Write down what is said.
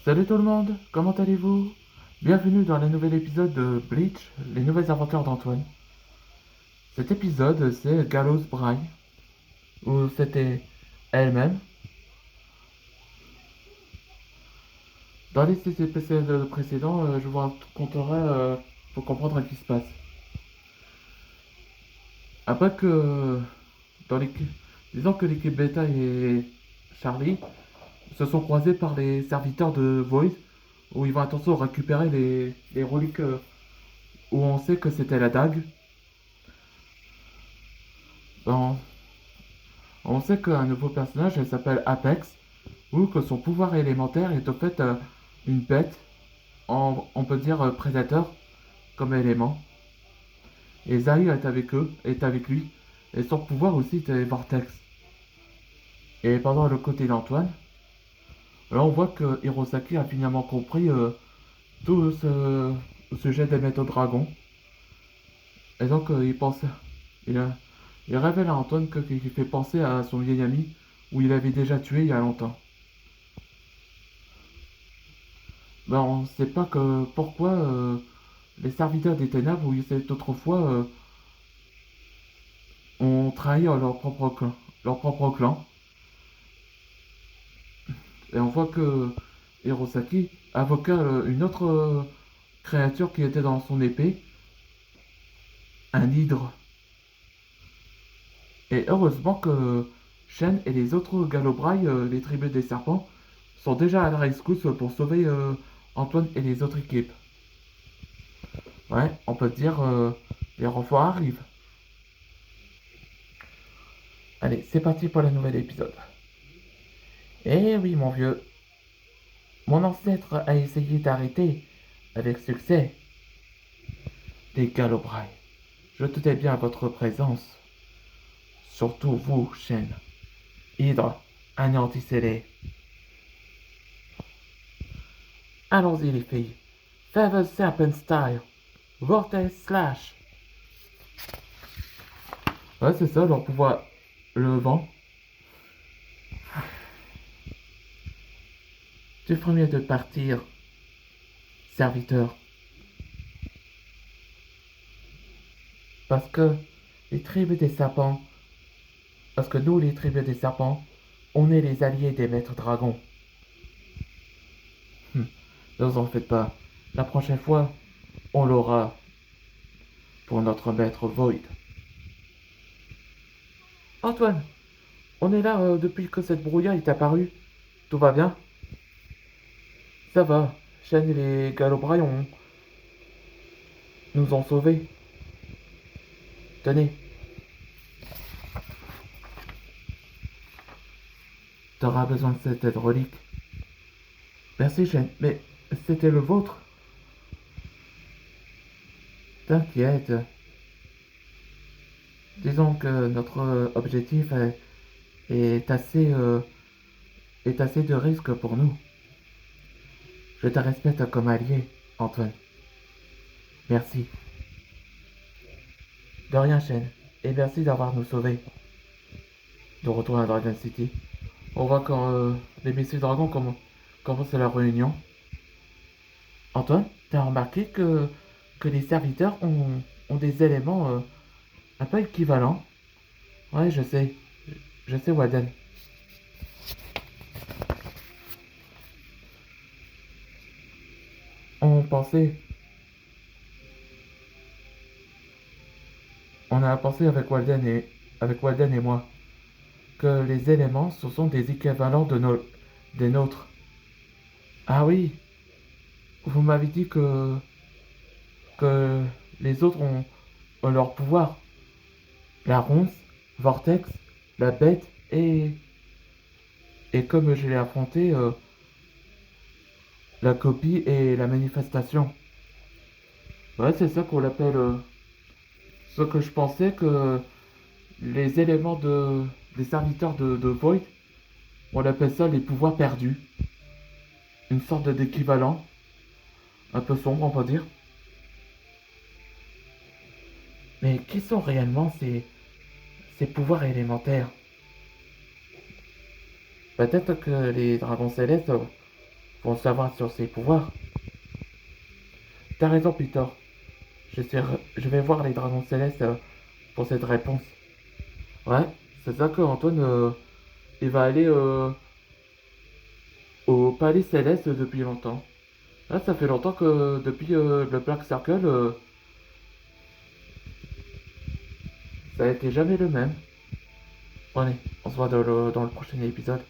Salut tout le monde, comment allez-vous? Bienvenue dans le nouvel épisode de Bleach, les nouvelles aventures d'Antoine. Cet épisode, c'est Gallows Bride, où c'était elle-même. Dans les 6 épisodes précédents, je vous raconterai pour comprendre ce qui se passe. Après que, dans l'équipe, disons que l'équipe Beta et Charlie se sont croisés par les serviteurs de Void, où ils vont attention récupérer les reliques où on sait que c'était la dague. Ben, on sait qu'un nouveau personnage, elle s'appelle Apex, ou que son pouvoir élémentaire est au fait une bête, on peut dire prédateur comme élément. Et Zai est avec eux, est avec lui, et son pouvoir aussi est Vortex. Et pendant le côté d'Antoine, là on voit que Hirosaki a finalement compris tout ce sujet des méthodes dragons. Et donc il, a- il révèle à Antoine qu'il fait penser à son vieil ami, où il avait déjà tué il y a longtemps. Ben, on ne sait pas pourquoi les serviteurs des ténèbres, où cette autrefois, ont trahi leur propre clan. Et on voit que Hirosaki invoqua une autre créature qui était dans son épée, un hydre. Et heureusement que Shen et les autres Galobrailles, les tribus des serpents, sont déjà à la rescousse pour sauver Antoine et les autres équipes. Ouais, on peut dire les renforts arrivent. Allez, c'est parti pour le nouvel épisode. Eh oui, mon vieux, mon ancêtre a essayé d'arrêter, avec succès, les Galobrailles. Je doutais bien à votre présence. Surtout vous, Shen. Hydre, anéantissez-les. Allons-y, les filles. Feather Serpent Style. Vortex Slash. Ouais, c'est ça, leur pouvoir. Le vent. Tu ferais mieux de partir, serviteur. Parce que les tribus des serpents. Parce que nous, les tribus des serpents, on est les alliés des maîtres dragons. Ne vous en faites pas. La prochaine fois, on l'aura pour notre maître Void. Antoine, on est là depuis que cette brouillard est apparue. Tout va bien? Ça va. Shen et les Galobrailles nous ont sauvés. Tenez, t'auras besoin de cette aide relique. Merci Shen, mais c'était le vôtre. T'inquiète. Disons que notre objectif est assez, euh, est assez de risque pour nous. Je te respecte comme allié, Antoine. Merci. De rien, Shen. Et merci d'avoir nous sauvés. De retour à Dragon City. On voit quand les messieurs dragons commencent la réunion. Antoine, t'as remarqué que les serviteurs ont des éléments un peu équivalents? Ouais, je sais. Je sais, Walden. On pensait, on a pensé avec Walden et moi que les éléments ce sont des équivalents des nôtres. Ah oui, vous m'avez dit que les autres ont leur pouvoir. La ronce, Vortex, la bête et comme je l'ai affronté, la copie et la manifestation. Ouais, c'est ça qu'on l'appelle. Ce que je pensais que les éléments des serviteurs de Void, on appelle ça les pouvoirs perdus. Une sorte d'équivalent, un peu sombre, on peut dire. Mais qui sont réellement ces pouvoirs élémentaires? Peut-être que les dragons célestes pour en savoir sur ses pouvoirs. T'as raison, Peter. Je vais voir les dragons célestes pour cette réponse. Ouais, c'est ça que Antoine, il va aller au palais céleste depuis longtemps. Là, ça fait longtemps que depuis le Black Circle, ça a été jamais le même. Bon, allez, on se voit dans le prochain épisode.